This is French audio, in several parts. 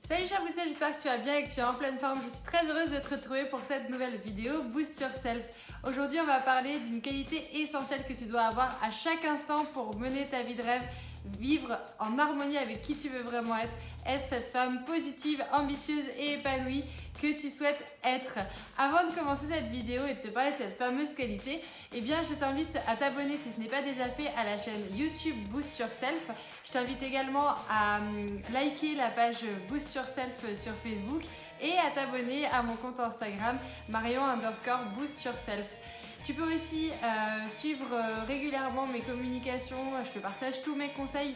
Salut chère Bruxelles, j'espère que tu vas bien et que tu es en pleine forme. Je suis très heureuse de te retrouver pour cette nouvelle vidéo Boost Yourself. Aujourd'hui on va parler d'une qualité essentielle que tu dois avoir à chaque instant pour mener ta vie de rêve, vivre en harmonie avec qui tu veux vraiment être cette femme positive, ambitieuse et épanouie que tu souhaites être. Avant de commencer cette vidéo et de te parler de cette fameuse qualité, eh bien je t'invite à t'abonner si ce n'est pas déjà fait à la chaîne YouTube Boost Yourself. Je t'invite également à liker la page Boost Yourself sur Facebook et à t'abonner à mon compte Instagram Marion_Boost Yourself. Tu peux aussi suivre régulièrement mes communications, je te partage tous mes conseils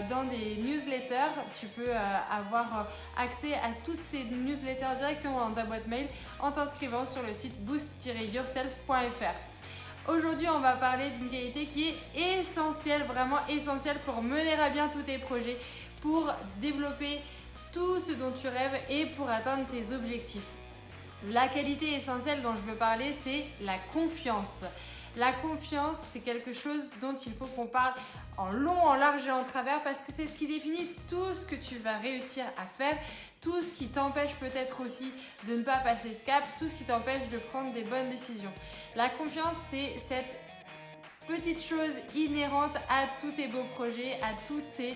dans des newsletters. Tu peux avoir accès à toutes ces newsletters directement dans ta boîte mail en t'inscrivant sur le site boost-yourself.fr. Aujourd'hui, on va parler d'une qualité qui est essentielle, vraiment essentielle pour mener à bien tous tes projets, pour développer tout ce dont tu rêves et pour atteindre tes objectifs. La qualité essentielle dont je veux parler, c'est la confiance. La confiance, c'est quelque chose dont il faut qu'on parle en long, en large et en travers parce que c'est ce qui définit tout ce que tu vas réussir à faire, tout ce qui t'empêche peut-être aussi de ne pas passer ce cap, tout ce qui t'empêche de prendre des bonnes décisions. La confiance, c'est cette petite chose inhérente à tous tes beaux projets, à toutes tes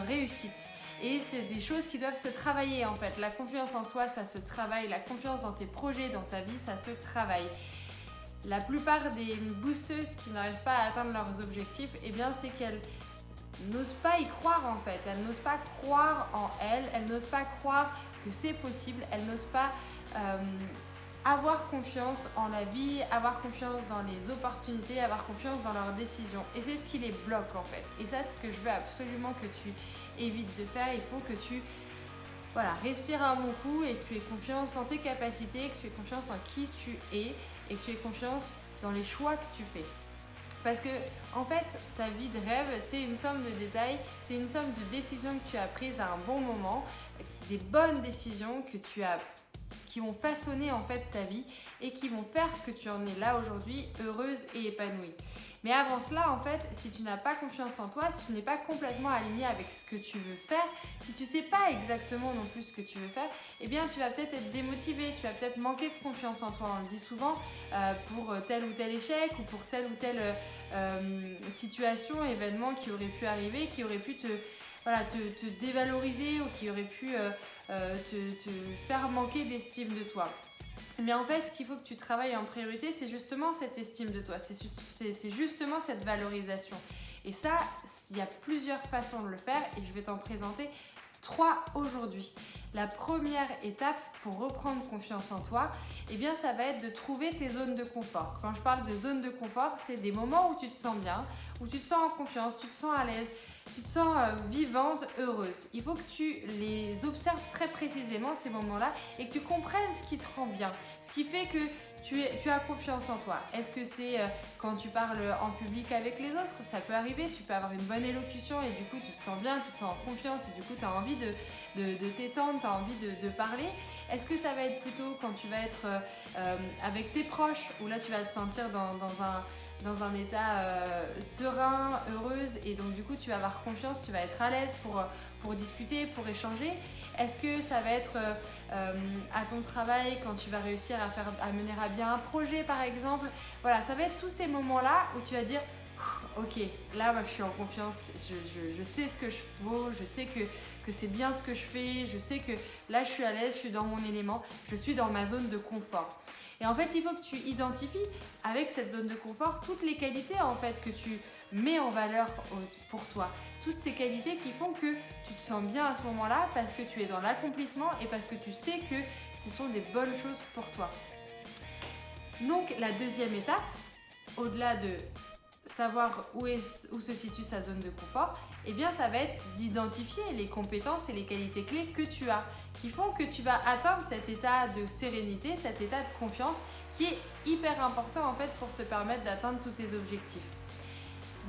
réussites. Et c'est des choses qui doivent se travailler en fait. La confiance en soi, ça se travaille. La confiance dans tes projets, dans ta vie, ça se travaille. La plupart des boosteuses qui n'arrivent pas à atteindre leurs objectifs, eh bien c'est qu'elles n'osent pas y croire en fait. Elles n'osent pas croire en elles. Elles n'osent pas croire que c'est possible. Elles n'osent pas avoir confiance en la vie, avoir confiance dans les opportunités, avoir confiance dans leurs décisions. Et c'est ce qui les bloque en fait. Et ça, c'est ce que je veux absolument que tu évites de faire. Il faut que tu respires un bon coup et que tu aies confiance en tes capacités, que tu aies confiance en qui tu es et que tu aies confiance dans les choix que tu fais. Parce que, en fait, ta vie de rêve, c'est une somme de détails, c'est une somme de décisions que tu as prises à un bon moment, des bonnes décisions qui vont façonner en fait ta vie et qui vont faire que tu en es là aujourd'hui heureuse et épanouie. Mais avant cela, en fait, si tu n'as pas confiance en toi, si tu n'es pas complètement aligné avec ce que tu veux faire, si tu ne sais pas exactement non plus ce que tu veux faire, eh bien tu vas peut-être être démotivé, tu vas peut-être manquer de confiance en toi. On le dit souvent pour tel ou tel échec ou pour telle ou telle situation, événement qui aurait pu arriver, qui aurait pu te dévaloriser ou qui aurait pu te faire manquer d'estime de toi. Mais en fait, ce qu'il faut que tu travailles en priorité, c'est justement cette estime de toi, c'est justement cette valorisation. Et ça, il y a plusieurs façons de le faire et je vais t'en présenter 3 aujourd'hui. La première étape pour reprendre confiance en toi, eh bien ça va être de trouver tes zones de confort. Quand je parle de zones de confort, c'est des moments où tu te sens bien, où tu te sens en confiance, tu te sens à l'aise, tu te sens vivante, heureuse. Il faut que tu les observes très précisément ces moments-là et que tu comprennes ce qui te rend bien, ce qui fait que tu as confiance en toi. Est-ce que c'est quand tu parles en public avec les autres? Ça peut arriver, tu peux avoir une bonne élocution et du coup tu te sens bien, tu te sens en confiance et du coup tu as envie de t'étendre, tu as envie de parler. Est-ce que ça va être plutôt quand tu vas être avec tes proches où là tu vas te sentir dans un état serein, heureuse et donc du coup tu vas avoir confiance, tu vas être à l'aise pour discuter, pour échanger. Est-ce que ça va être à ton travail quand tu vas réussir à mener à bien un projet par exemple? Voilà, ça va être tous ces moments-là où tu vas dire ok, là moi, je suis en confiance, je sais ce que je vaux, je sais que c'est bien ce que je fais, je sais que là je suis à l'aise, je suis dans mon élément, je suis dans ma zone de confort. Et en fait, il faut que tu identifies avec cette zone de confort toutes les qualités en fait que tu mets en valeur pour toi. Toutes ces qualités qui font que tu te sens bien à ce moment-là parce que tu es dans l'accomplissement et parce que tu sais que ce sont des bonnes choses pour toi. Donc la deuxième étape, au-delà de savoir où se situe sa zone de confort, eh bien ça va être d'identifier les compétences et les qualités clés que tu as, qui font que tu vas atteindre cet état de sérénité, cet état de confiance qui est hyper important en fait pour te permettre d'atteindre tous tes objectifs.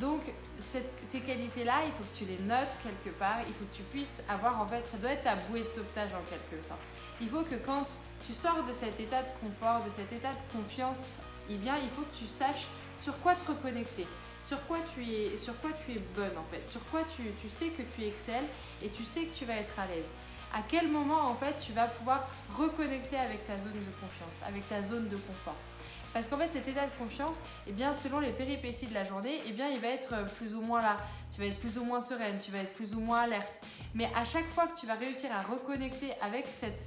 Donc ces qualités-là, il faut que tu les notes quelque part, il faut que tu puisses avoir en fait, ça doit être ta bouée de sauvetage en quelque sorte. Il faut que quand tu sors de cet état de confort, de cet état de confiance, eh bien il faut que tu saches sur quoi te reconnecter, sur quoi tu es bonne en fait, sur quoi tu sais que tu excelles et tu sais que tu vas être à l'aise. à quel moment en fait tu vas pouvoir reconnecter avec ta zone de confiance, avec ta zone de confort. Parce qu'en fait, cet état de confiance, eh bien, selon les péripéties de la journée, eh bien, il va être plus ou moins là. Tu vas être plus ou moins sereine, tu vas être plus ou moins alerte. Mais à chaque fois que tu vas réussir à reconnecter avec cet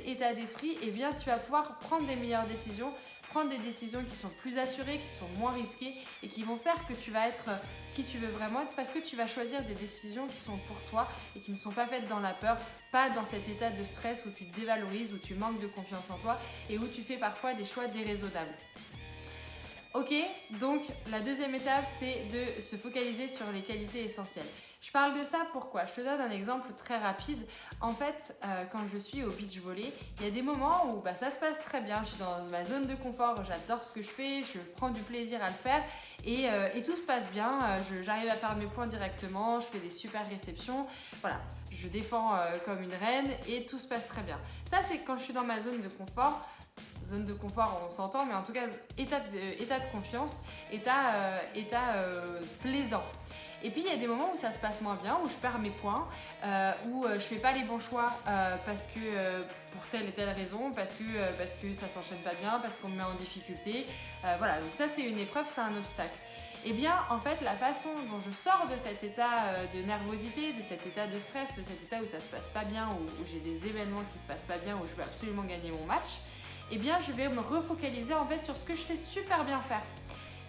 état d'esprit, eh bien, tu vas pouvoir prendre des meilleures décisions, prendre des décisions qui sont plus assurées, qui sont moins risquées et qui vont faire que tu vas être qui tu veux vraiment être parce que tu vas choisir des décisions qui sont pour toi et qui ne sont pas faites dans la peur, pas dans cet état de stress où tu te dévalorises, où tu manques de confiance en toi et où tu fais parfois des choix déraisonnables. Ok, donc la deuxième étape, c'est de se focaliser sur les qualités essentielles. Je parle de ça pourquoi? Je te donne un exemple très rapide. En fait, quand je suis au beach volley, il y a des moments où ça se passe très bien. Je suis dans ma zone de confort, j'adore ce que je fais, je prends du plaisir à le faire et tout se passe bien. J'arrive à faire mes points directement, je fais des super réceptions. Voilà, je défends comme une reine et tout se passe très bien. Ça, c'est quand je suis dans ma zone de confort. Zone de confort, on s'entend, mais en tout cas, état de confiance, état plaisant. Et puis il y a des moments où ça se passe moins bien, où je perds mes points, où je fais pas les bons choix parce que pour telle et telle raison, parce que ça s'enchaîne pas bien, parce qu'on me met en difficulté. Voilà, donc ça c'est une épreuve, c'est un obstacle. Eh bien, en fait, la façon dont je sors de cet état de nervosité, de cet état de stress, de cet état où ça se passe pas bien, où j'ai des événements qui se passent pas bien, où je veux absolument gagner mon match, eh bien, je vais me refocaliser en fait sur ce que je sais super bien faire.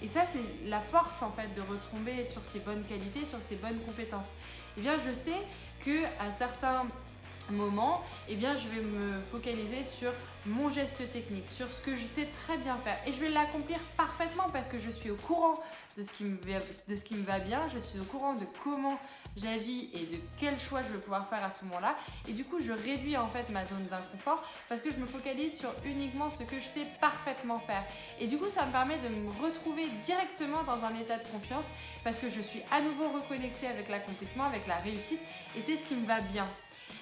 Et ça, c'est la force en fait de retomber sur ses bonnes qualités, sur ses bonnes compétences. Eh bien, je sais que à certains moments, eh bien, je vais me focaliser sur mon geste technique, sur ce que je sais très bien faire. Et je vais l'accomplir parfaitement parce que je suis au courant de ce qui me va bien, je suis au courant de comment j'agis et de quel choix je vais pouvoir faire à ce moment-là. Et du coup, je réduis en fait ma zone d'inconfort parce que je me focalise sur uniquement ce que je sais parfaitement faire. Et du coup, ça me permet de me retrouver directement dans un état de confiance parce que je suis à nouveau reconnectée avec l'accomplissement, avec la réussite et c'est ce qui me va bien.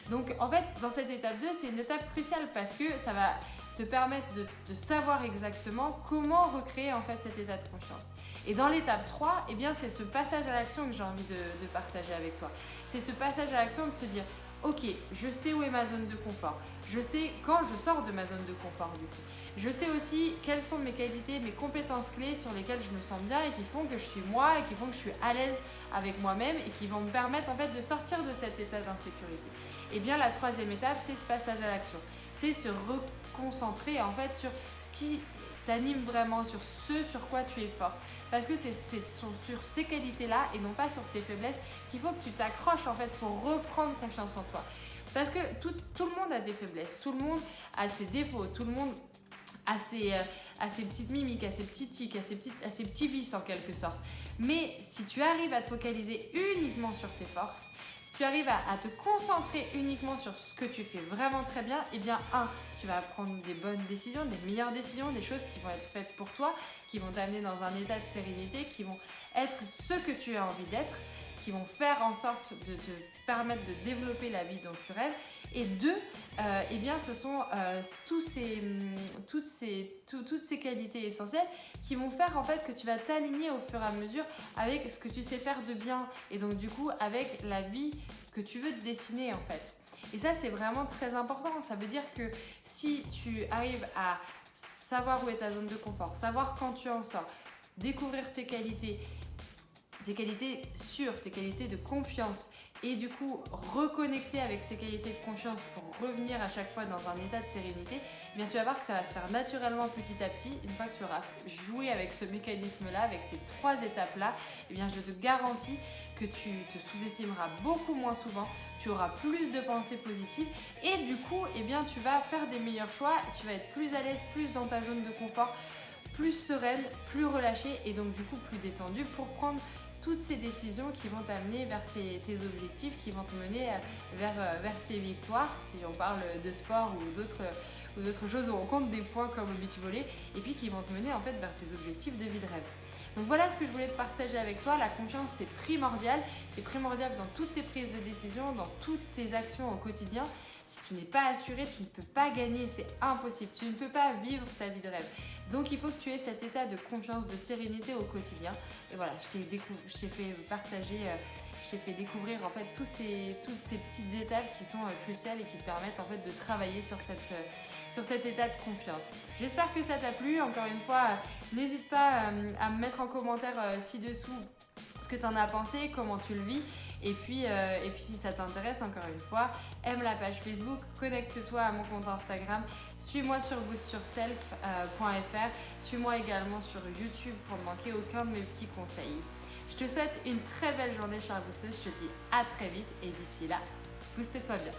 Donc en fait, dans cette étape 2, c'est une étape cruciale parce que ça va te permettre de savoir exactement comment recréer en fait cet état de confiance. Et dans l'étape 3, eh bien, c'est ce passage à l'action que j'ai envie de partager avec toi. C'est ce passage à l'action de se dire ok, je sais où est ma zone de confort. Je sais quand je sors de ma zone de confort du coup. Je sais aussi quelles sont mes qualités, mes compétences clés sur lesquelles je me sens bien et qui font que je suis moi et qui font que je suis à l'aise avec moi-même et qui vont me permettre en fait de sortir de cet état d'insécurité. Et bien la troisième étape, c'est ce passage à l'action. C'est se reconcentrer en fait sur ce qui t'anime vraiment, sur ce sur quoi tu es forte. Parce que c'est sur ces qualités-là et non pas sur tes faiblesses qu'il faut que tu t'accroches en fait pour reprendre confiance en toi. Parce que tout le monde a des faiblesses, tout le monde a ses défauts, tout le monde a ses petites mimiques, à ses petits tics, à ses petits vices en quelque sorte. Mais si tu arrives à te focaliser uniquement sur tes forces, si tu arrives à te concentrer uniquement sur ce que tu fais vraiment très bien, eh bien tu vas prendre des bonnes décisions, des meilleures décisions, des choses qui vont être faites pour toi, qui vont t'amener dans un état de sérénité, qui vont être ce que tu as envie d'être, qui vont faire en sorte de te permettre de développer la vie dont tu rêves. Et deux, eh bien, ce sont toutes ces qualités essentielles qui vont faire en fait que tu vas t'aligner au fur et à mesure avec ce que tu sais faire de bien et donc du coup avec la vie que tu veux te dessiner en fait. Et ça, c'est vraiment très important. Ça veut dire que si tu arrives à savoir où est ta zone de confort, savoir quand tu en sors, découvrir tes qualités sûres, tes qualités de confiance et du coup reconnecter avec ces qualités de confiance pour revenir à chaque fois dans un état de sérénité, eh bien tu vas voir que ça va se faire naturellement petit à petit. Une fois que tu auras joué avec ce mécanisme-là, avec ces trois étapes-là, eh bien je te garantis que tu te sous-estimeras beaucoup moins souvent, tu auras plus de pensées positives et du coup, eh bien tu vas faire des meilleurs choix, tu vas être plus à l'aise, plus dans ta zone de confort, plus sereine, plus relâchée et donc du coup plus détendue pour prendre toutes ces décisions qui vont t'amener vers tes objectifs, qui vont te mener vers tes victoires, si on parle de sport ou d'autres choses où on compte des points comme le beach volley, et puis qui vont te mener en fait vers tes objectifs de vie de rêve. Donc voilà ce que je voulais te partager avec toi. La confiance, c'est primordial dans toutes tes prises de décision, dans toutes tes actions au quotidien. Si tu n'es pas assuré, tu ne peux pas gagner, c'est impossible. Tu ne peux pas vivre ta vie de rêve. Donc il faut que tu aies cet état de confiance, de sérénité au quotidien. Et voilà, je t'ai fait partager je t'ai fait découvrir en fait toutes ces petites étapes qui sont cruciales et qui te permettent en fait de travailler sur cet état de confiance. J'espère que ça t'a plu. Encore une fois, n'hésite pas à me mettre en commentaire ci-dessous ce que tu en as pensé, comment tu le vis. Et puis si ça t'intéresse, encore une fois, aime la page Facebook, connecte-toi à mon compte Instagram, suis-moi sur boostyourself.fr, suis-moi également sur YouTube pour ne manquer aucun de mes petits conseils. Je te souhaite une très belle journée, chère boosteuse. Je te dis à très vite et d'ici là, booste-toi bien.